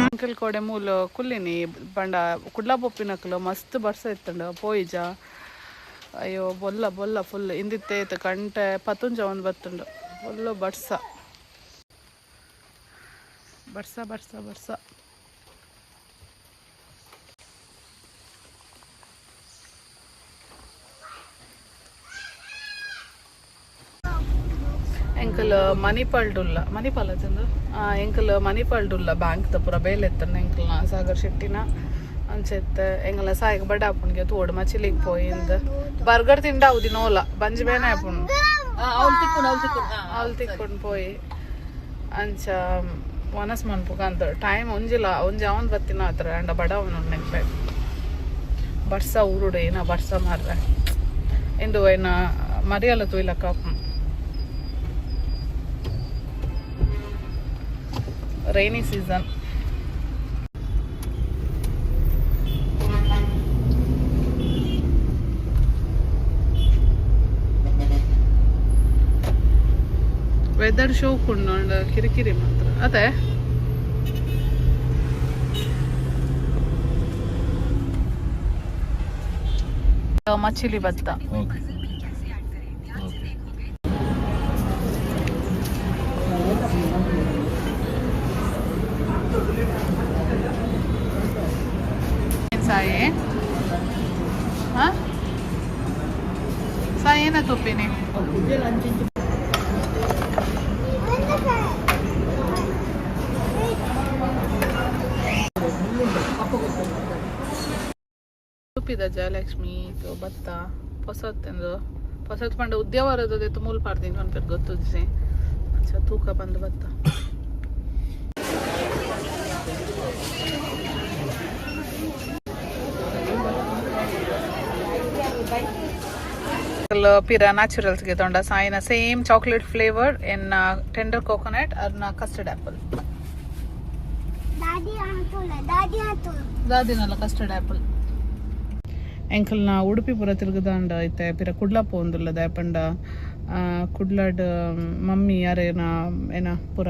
Uncle ಕೋಡೆ ಮೂಲು ಕುಲ್ಲಿನಿ ಬಂಡ ಕುಡ್ಲಾ ಪೊಪ್ಪಿನಕ್ಲು ಮಸ್ತ್ ಬರ್ಸ ಇತ್ತಂಡು ಪೋಯಿಜ ಅಯ್ಯೋ ಬೊಲ್ಲ ಬೊಲ್ಲ ಫುಲ್ ಇಂದಿತ್ತೆ ಕಂಟೆ ಪತುಂಜ ಒಂದು ಬತ್ತುಂಡು ಫುಲ್ಲು ಬರ್ಸ ಬರ್ಸ ಬರ್ಸ ಬರ್ಸ ಎಂಕಲ್ ಮಣಿಪಾಲ್ಡುಲ್ಲ ಮಣಿಪಾಲ ಚಂದ ಎಂಕಲ್ ಮಣಿಪಾಲ್ಡುಲ್ಲ ಬ್ಯಾಂಕ್ ದ ಪೂರ ಬೇಲೆ ಎತ್ತನ ಎಂಕಲ್ನ ಸಾಗರ್ ಶೆಟ್ಟಿನ ಅಂಚೆತ್ತ ಎಂಗಲ ಸಾಯಿಗೆ ಬಡ ಆಪುನ್ಗೆ ತೋಡು ಮಚಿಲಿಗೆ ಪೋಯಿಂದ ಬರ್ಗರ್ ತಿಂಡ ಅವದಿ ನೋಲ ಬಂಜಿ ಬೇನೆ ಆಪುನ್ ಅವ್ಲು ತಿಕ್ಕೊಂಡು ಪೋಯಿ ಅಂಚ ಮನಸ್ ಮನ್ಪುಗ ಅಂತ ಟೈಮ್ ಒಂಜಿಲ್ಲ ಒಂಜಿ ಅವನ್ ಬತ್ತಿನ ಹತ್ರ ಅಂಡ ಬಡ ಅವನು ನೆನ್ಪೆ ಬರ್ಸ ಊರುಡು ಏನ ಬರ್ಸ ಮಾರ್ರೆ ಎಂದು ಏನ ಮರಿಯಲ್ಲ ತುಯ್ಲಕ್ಕ ರೈನಿ ಸೀಸನ್ ವೆದರ್ ಶೋ ಕೊಂಡು ಕಿರಿಕಿರಿ ಮಾತ್ರ ಅದೇ ಮಚಿಲಿ ಭತ್ತ ಸಾಯಿ ಸಾಯಿ ಏನ ತುಪ್ಪಿನಿ ತುಪ್ಪಿದ ಜಯಲಕ್ಷ್ಮಿ ಭತ್ತ ಹೊಸತ್ತಂದು ಹೊಸತ್ ಪಂಡ ಉದ್ಯಾವರದದೆ ಮೂಲ್ ಪಾಡ್ತೀನಿ ಅಂತ ಗೊತ್ತಿಸಿ ತೂಕ ಬಂದು ಭತ್ತ ಪಿರಾ ನ್ಯಾಚುರಲ್ಸ್ಗೆ ತೊಂಡ ಸಾಯಿನ same chocolate flavour in tender coconut ಅರ್ನ ಕಸ್ಟರ್ಡ್ ಆಪಲ್ ದಾದಿನಲ್ಲ ಕಸ್ಟರ್ಡ್ ಆಪಲ್ ಎಂಕಲ್ನ ಉಡುಪಿ ಪುರ ತಿರುಗದಾಂಡ ಐತೆ ಪಿರ ಕುಡ್ಲ ಪೋಂದುಲ್ಲ ದಾಯಪಂಡ ಕುಡ್ಲಾಡ್ ಮಮ್ಮಿ ಯಾರೇನ ಏನ ಪುರ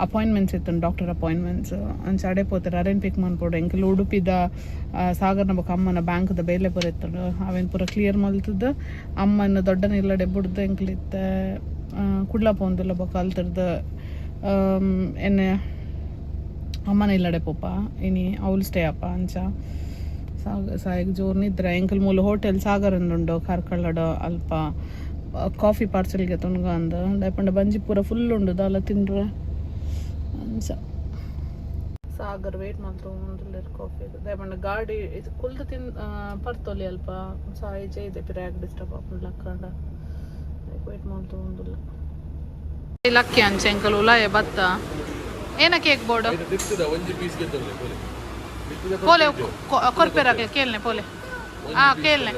ಅಪಾಯಿಂಟ್ಮೆಂಟ್ಸ್ ಇತ್ತು ಡಾಕ್ಟರ್ ಅಪಾಯಿಂಟ್ಮೆಂಟ್ಸ್ ಅಂಚ ಅಡೆ ಪೋತಾರೆ ಅರೇನ್ ಪಿಕ್ ಮಾಡ್ಕೊಡು ಎಂಕಲ್ ಉಡುಪಿದ ಸಾಗರ್ನ ಬೊಕ ಅಮ್ಮನ ಬ್ಯಾಂಕ್ದ ಬೇಲೆ ಪುರ ಇತ್ತು ಅವೇನು ಪೂರ ಕ್ಲಿಯರ್ ಮಲ್ತದ ಅಮ್ಮನ ದೊಡ್ಡನ ಇಲ್ಲಡೆ ಬುಡ್ದು ಎಂಕಲಿತ್ತ ಕುಡ್ಲ ಪೋಂದುಲ್ಲ ಬೊಕ ಅಲ್ತಿರ್ದು ಎನ್ನೆ ಅಮ್ಮನ ಇಲ್ಲಡೆ ಪೋಪ ಇನಿ ಅವಳು ಸ್ಟೇ ಅಪ್ಪ ಅಂಚ ಸಾಯಿಗೆ ಜೋರು ನಿದ್ರೆ ಎಂಕಲ್ ಮೂಲ ಹೋಟೆಲ್ ಸಾಗರ್ ಅಂದುಂಡು ಕಾರ್ಕಳಡ ಅಲ್ಪ ಕಾಫಿ ಪಾರ್ಸಲ್ಗೆ ತುಣ್ಗ ಅಂದ ದಯಪಂಡ ಬಂಜಿ ಪೂರ ಫುಲ್ ಉಂಡು ದಾಲ ತಿಂಡ್ರೆ ಅಂಚ ಸಾಗರ್ ವೇಟ್ ಮಾಡ್ತು ಕಾಫಿ ದಯಪಂಡ ಗಾಡಿ ಇದು ಕುಲ್ದು ಪರ್ತೊಲಿ ಅಲ್ಪ ಸಾಯಿ ಜೈದೆ ಪಿರ್ಯಾಗ್ ಡಿಸ್ಟರ್ಬ್ ಆಪುಂಡು ಲಕ್ಕಂಡ ವೇಟ್ ಮಾಡ್ತು ಒಂದಿಲ್ಲ ಲಕ್ಕಿ ಅಂಚೆ ಎಂಕಲ್ ಉಲಾಯ ಭತ್ತ ಏನ ಕೇಕ್ ಬೋರ್ಡ್ ಪೋಲೆ ಕೊರ್ಪೆರಾಗೆ ಕೇಳ್ನೆ ಪೋಲೆ ಕೇಳ್ನೆ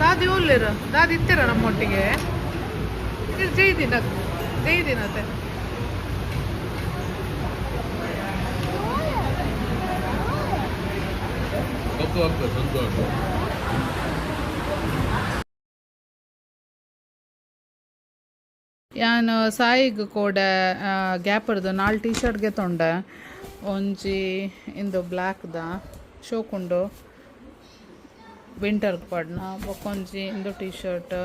ದಾದಿ ಒಳ್ಳೆರು ದಾದಿ ಇತ್ತೀರ ನಮ್ಮೊಟ್ಟಿಗೆ ಜೈದಿನತೆ ಯಾನು ಸಾಯಿಗೆ ಕೂಡ ಗ್ಯಾಪರ್ದು 4 ಟೀ ಶರ್ಟ್ಗೆ ತೊಂಡೆ ಒಂಜಿ ಇಂದು ಬ್ಲ್ಯಾಕ್ದ ಶೋಕುಂಡು ವಿಂಟರ್ಗೆ ಪಡ್ನ ಬೊಕ್ಕೊಂಜಿ ಇಂದು ಟೀ ಶರ್ಟ್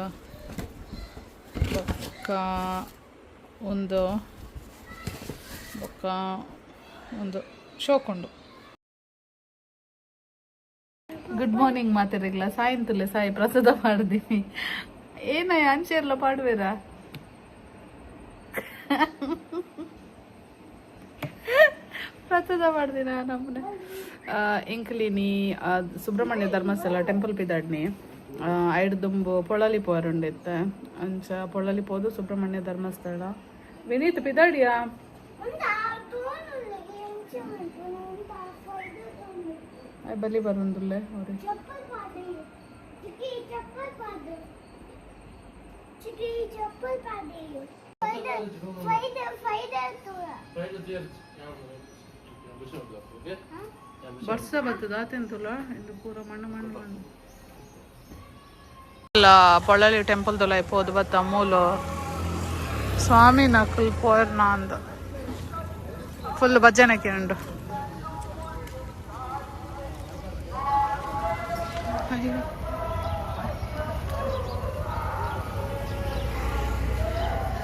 ಬೊಕ್ಕ ಒಂದು ಶೋಕುಂಡು ಗುಡ್ ಮಾರ್ನಿಂಗ್ ಮಾತಾಡಿಲ್ಲ ಸಾಯಂತಲೆ ಸಾಯಿ ಪ್ರಸಾದ ಮಾಡಿದೀನಿ ಏನಯ್ಯ ಅಂಚೆರ್ಲ ಪಾಡ್ವೇರಾ ಪ್ರಸಾದ ಮಾಡ್ದಿನ ನಮ್ಮನೆ ಇಂಕ್ಲಿನಿ ಸುಬ್ರಹ್ಮಣ್ಯ ಧರ್ಮಸ್ಥಳ ಟೆಂಪಲ್ ಪಿದಾಡ್ನಿ ಐಡ್ದುಂಬು ಪೊಳಲಿ ಪೋರುಂಡಿತ್ತೆ ಅಂಚ ಪೊಳಲಿ ಪೋದು ಸುಬ್ರಹ್ಮಣ್ಯ ಧರ್ಮಸ್ಥಳ ವಿನೀತ್ ಪಿದಾಡಿಯಾ ಬಲಿ ಬರುಂದುಲ್ಲೆ ಅವ್ರಿಗೆ ಬರ್ಸ ಬರ್ತದ ಆತೆಂತುಲ ಇದು ಪೂರ ಮಣ್ಣು ಮಣ್ಣು ಮಣ್ಣು ಪೊಳ್ಳಲಿ ಟೆಂಪಲ್ ತುಲ ಇಪ್ಪೋದು ಬತ್ತ ಮೂಲು ಸ್ವಾಮಿ ನಕಲ್ ಪೋರ್ನ ಅಂದ ಫುಲ್ ಭಜನೆಗೆ ಉಂಡು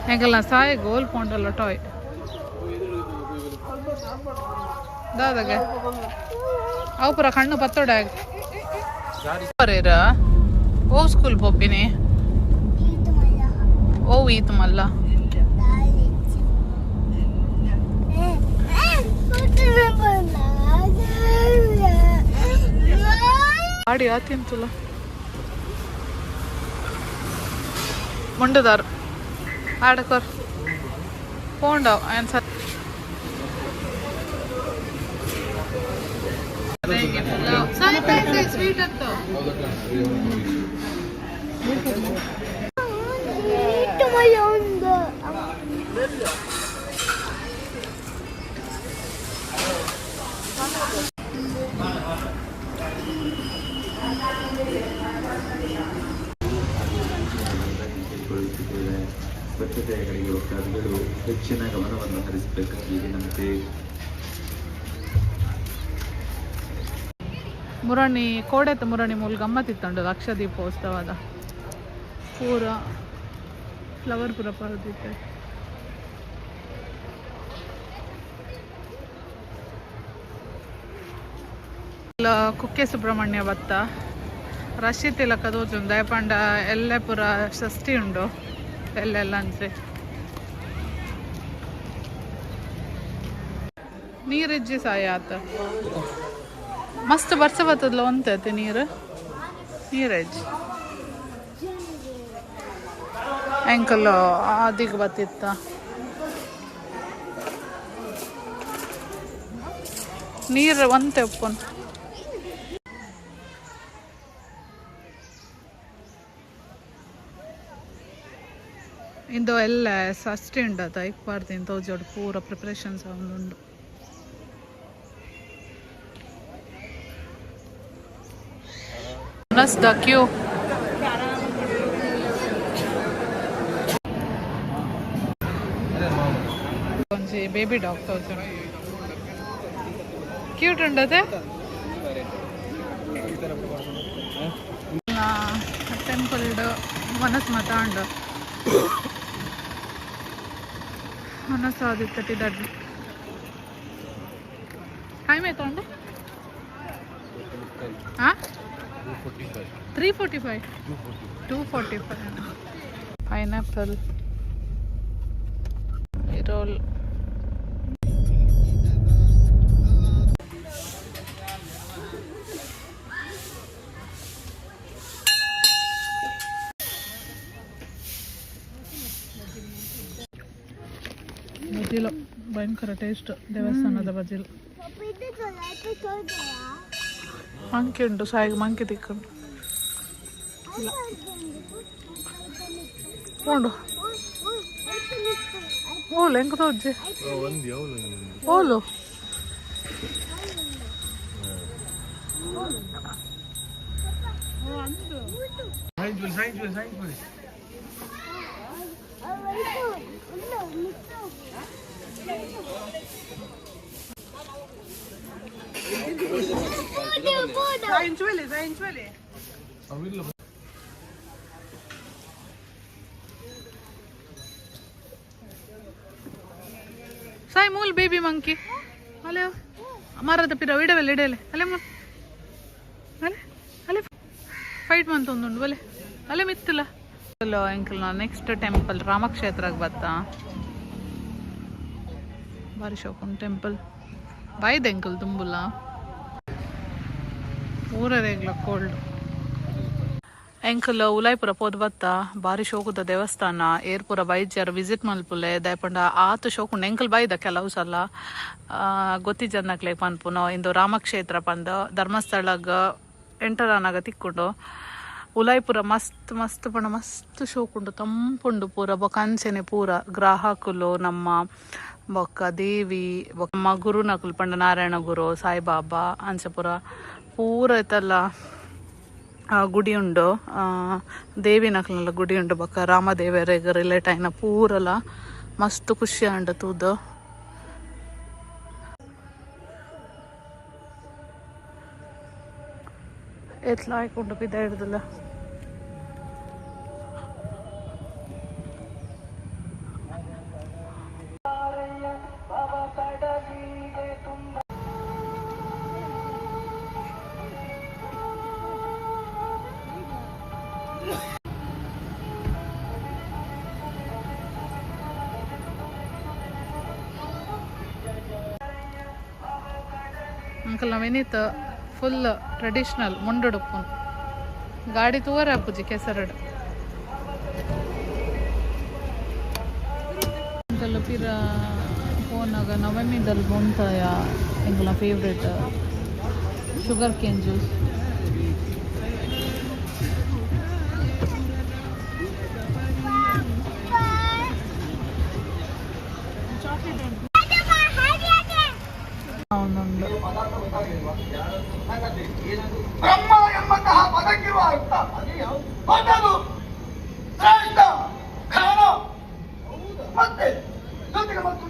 ಎಂಕಲ್ನ ಸಾಯಿ ಗೋಲ್ ಪೋಂಡಲ್ಲ ಟಾಯ್ ದಾದಾಗೆ ಅವು ಪುರ ಕಣ್ಣು ಪತ್ತೋಡಾಗ ಓ ಸ್ಕೂಲ್ ಪೋಪಿನಿ ಓ ಈತ್ ಮಲ್ಲ ಆಡಿ ಆತಿಂತುಲ ಮುಂಡದಾರು ಆಡಕೋರ್ ಪೋಂಡವ್ ಆನ್ಸರ್ ಸ್ವೀಟ್ ಅಂತ ಸ್ವಚ್ಛತೆಯ ಕಡೆಗೆ ಭಕ್ತಾದಿಗಳು ಹೆಚ್ಚಿನ ಗಮನವನ್ನು ಹರಿಸಬೇಕಾಗಿ ವಿನಂತಿ. ಮುರಣಿ ಕೋಡೆತ ಮುರಣಿ ಮೂಲ ಗಮ್ಮತ್ತಿತ್ತುಂಡು ಲಕ್ಷ ದೀಪೋತ್ಸವದ ಪೂರ ಫ್ಲವರ್ ಪೂರ ಪರದಿತ್ತೆ ಕುಕ್ಕೆ ಸುಬ್ರಹ್ಮಣ್ಯ ಬತ್ತ ರಶಿ ತಿಲಕ ತೋಜುಂಡು ದಯಪಂಡ ಎಲ್ಲೆ ಪೂರ ಷಷ್ಠಿ ಉಂಡು ಎಲ್ಲೆಲ್ಲ ಅಂಚೆ ನೀರಿಜ್ಜಿ ಸಾಯ ಆತ ಮಸ್ತ್ ಬರ್ಸ ಬರ್ತದಲ್ಲ ಒಂತೈತೆ ನೀರಜ್ಜಿ ಎಂಕಲ್ ಆದಿಗೆ ಬತ್ತಿತ್ತ ನೀರು ಒಂತೆ ಉಪ್ಪುನ್ ಇಂದು ಎಲ್ಲ ಷಷ್ಠಿ ಉಂಡತ ಇಕ್ಬಾರ್ದು ತೋಜೋಡು ಪೂರ ಪ್ರಿಪ್ರೇಷನ್ಸ್ ಉಂಡು the queue ಒಂಜಿ ಬೇಬಿ ಡಾಗ್ ತೋಜುಂಡು ಕ್ಯೂಟ್ ಉಂಡತೆ ಟೆಂಪಲ್ ಮನಸ್ ಮಾತಾಂಡು ಮನಸ್ ಆದಿತ್ತಟಿ ದಡ್ಡು ಟೈಮ್ ಆಯ್ತು ಹಾಂ 345 245 pineapple roll ಬಜಿಲು ಭಯಂಕರ ಟೇಸ್ಟ್ ದೇವಸ್ಥಾನದ ಬಜಿಲು ಮಂಕಿ ಉಂಟು ಸಾಯಿಗೆ ಮಂಕಿ ತಿಕ್ಕೊಂಡು ಉಂಡು ಓಲು ಹೆಂಗ ತೋಜ್ಜಿ ಓಲು ಸಾಯಿ ಮೂಲ್ ಬೇಬಿ ಮಂಕಿ ಅಲೆ ಮರದ ಪಿರ ಇಡವೆಲ್ಲ ಇಡಲೆ ಅಲೆ ಮೂಲ್ ಅಲೆ ಅಲೆ ಫೈಟ್ ಮಂತೊಂದುಂಡು ಬಲೆ ಅಲೆ ಮಿತ್ತಲ ಎಂಕಲ್ ನೆಕ್ಸ್ಟ್ ಟೆಂಪಲ್ ರಾಮಕ್ಷೇತ್ರಕ್ಕೆ ಬತ್ತಾ ಬಾರಿ ಶೋಕುಂಡು ಟೆಂಪಲ್ ಬಾಯ್ದು ಎಂಕಲ್ ತುಂಬುಲ್ಲ ಊರರೇಗ್ಲ ಕೋಲ್ಡ್ ಎಂಕಲ್ ಉಲಾಯ್ಪುರ ಪೋದ್ ಬತ್ತ ಬಾರಿ ಶೋಕುದ ದೇವಸ್ಥಾನ ಏರ್ಪುರ ಬೈಜ್ಯಾರ ವಿಸಿಟ್ ಮಲ್ಪುಲೆ ದಯಪಂಡ ಆತು ಶೋಕುಂಡು ಎಂಕಲ್ ಬೈದ ಕೆಲವು ಸಲ ಗೊತ್ತಿಜನ್ನಕ್ಲೆ ಪನ್ಪುನೋ ಇಂದು ರಾಮಕ್ಷೇತ್ರ ಪಂದ ಧರ್ಮಸ್ಥಳಗ ಎಂಟರಾನಾಗ ತಿಕ್ಕೊಂಡು ಉಲಾಯ್ಪುರ ಮಸ್ತ್ ಮಸ್ತ್ ಪಂಡ ಮಸ್ತ್ ಶೋಕುಂಡು ತಂಪುಂಡು ಪೂರ ಬೊಕ ಅಂಚೆನೆ ಪೂರ ಗ್ರಾಹಕುಲು ನಮ್ಮ ಬೊಕ್ಕ ದೇವಿ ಬೊಕ ನಮ್ಮ ಗುರುನಕುಲು ಪಂಡ ನಾರಾಯಣ ಗುರು ಸಾಯಿಬಾಬಾ ಅಂಚ ಪೂರ ಇತ್ತಲ್ಲ ಗುಡಿ ಉಂಡು ದೇವಿ ನಕಲ್ನಲ್ಲ ಗುಡಿ ಉಂಡು ಬೊಕ ರಾಮದೇವರಿಗೆ ರಿಲೇಟ್ ಆಯ್ನ ಪೂರಲ ಮಸ್ತ್ ಖುಷಿ ಉಂಡು ತೂದು ಎತ್ಲ ಆಯ್ಕೊಂಡು ಬಿದ್ದ ಹಿಡ್ದಲ್ಲ ಅಂಕಲ್ ನಾವೇನಿತ್ತು ಫುಲ್ ಟ್ರೆಡಿಷ್ನಲ್ ಮುಂಡುಡುಪ್ಪುನ್ ಗಾಡಿ ತೂವರೆ ಅಪ್ಪುಜಿ ಕೆಸರಡು ಅಂಕಲ್ ಪಿರ ಫೋನಾಗ ನವಮಿದಲ್ಲಿ ಬಂತಾಯ ಎಂಕಲ್ನ ಫೇವ್ರೇಟ್ ಶುಗರ್ ಕೇನ್ ಜ್ಯೂಸ್ ಅವನೊಂದು ಬ್ರಹ್ಮ ಎಂಬಂತಹ ಪದಕ್ಕಿರುವ ಅರ್ಥ ಮೊದಲು ಶ್ರೇಷ್ಠ ಖಾನ ಮತ್ತೆ ಜೊತೆಗೆ ಮತ್ತು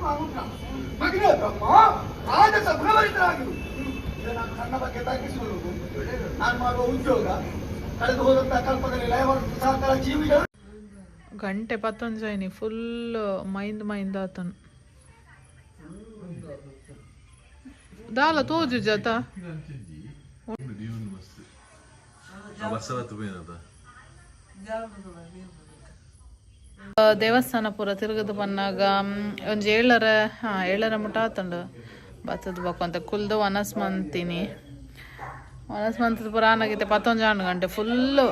ಮಗನೇ ಬ್ರಹ್ಮ ರಾಜಸ ಗುಣವರಿತರಾಗಿರು ನಾನು ನನ್ನ ಬಗ್ಗೆ ತಗ್ಗಿಸುವುದು ನಾನು ಮಾಡುವ ಉದ್ಯೋಗ ಕಳೆದು ಹೋದಂತಹ ಕಲ್ಪದಲ್ಲಿ ಲಯವನ್ನು ಸಹಕಾರ ಜೀವಿಗಳು ಗಂಟೆ ಪತ್ತೊಂಜಾಯಿನಿ ಫುಲ್ ಮೈಂದ್ ಆತನು ದಾಲ ತೋಜು ಜತ ದೇವಸ್ಥಾನ ಪೂರ ತಿರುಗದು ಬನ್ನಾಗ ಒಂಜಿ 7 ಮುಟ ಆತಂಡು ಬತ್ತದ ಬಕ್ಕಂತ ಕುಲ್ದು ವನಸ್ಮಂತೀನಿ ವನಸ್ಮಂತದ ಪೂರ ಆನಾಗೈತೆ 11 ಗಂಟೆ ಫುಲ್ಲು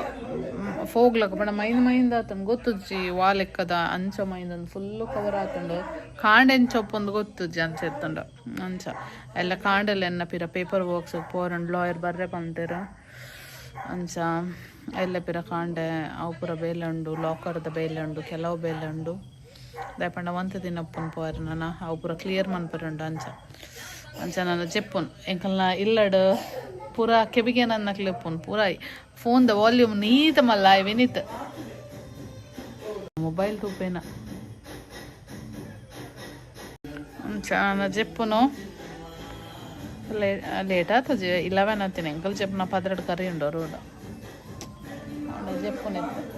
ಫೋಗ್ಲಕ್ಕ ಬಣ್ಣ ಮೈಂದ್ ಆತಂಡು ಗೊತ್ತುಜ್ಜಿ ವಾಲೆಕ್ಕದ ಅಂಚ ಮೈಂದೊಂದು ಫುಲ್ಲು ಕವರ್ ಆತಂಡು ಕಾಂಡೆಂಚೊಪ್ಪೊಂದು ಗೊತ್ತುಜ್ಜಿ ಅಂಚ ಎತ್ತಂಡು ಅಂಚ ಎಲ್ಲ ಕಾಂಡೆಲ್ಲ ಎನ್ನ ಪಿರ ಪೇಪರ್ ವರ್ಕ್ಸ್ ಪೋರಂಡು ಲಾಯರ್ ಬರ್ರೆ ಪಂತೇರ ಅಂಚ ಎಲ್ಲ ಪಿರ ಕಾಂಡೆ ಅವು ಪೂರ ಬೇಲೆ ಉಂಡು ಲಾಕರ್ದ ಬೇಲೆ ಉಂಡು ಕೆಲವು ಬೇಲೆ ಉಂಡು ದಯಪಂಡ ಒಂತ ದಿನಪ್ಪುನ್ ಪೋರ್ ನಾನು ಅವು ಪೂರ ಕ್ಲಿಯರ್ ಮನ್ಪರುಂಡು ಅಂಚ ನಾನು ಜೆಪ್ಪುನ್ ಎಂಕಲ್ನ ಇಲ್ಲಡು ಪೂರ ಕೆಬಿಗೆ ನನ್ನ ಕ್ಲಿಪ್ಪುನ್ ಪೂರ ಫೋನ್ದ ವಾಲ್ಯೂಮ್ ನೀತ ಮಲ್ಲ ವಿನಿತ್ ಮೊಬೈಲ್ ತೂಪೇನ ಅಂಚ ನಾನು ಜೆಪ್ಪುನು ಲೇಟ್ ಆತಜಿ 11 ಅಂತೀನಿ ಎಂಕಲ್ ಜೆಪ್ಪುನ 12 ಕರಿ ಉಂಡು ರೋಡ್ ಜೆಪ್ಪುನಿತ್ತು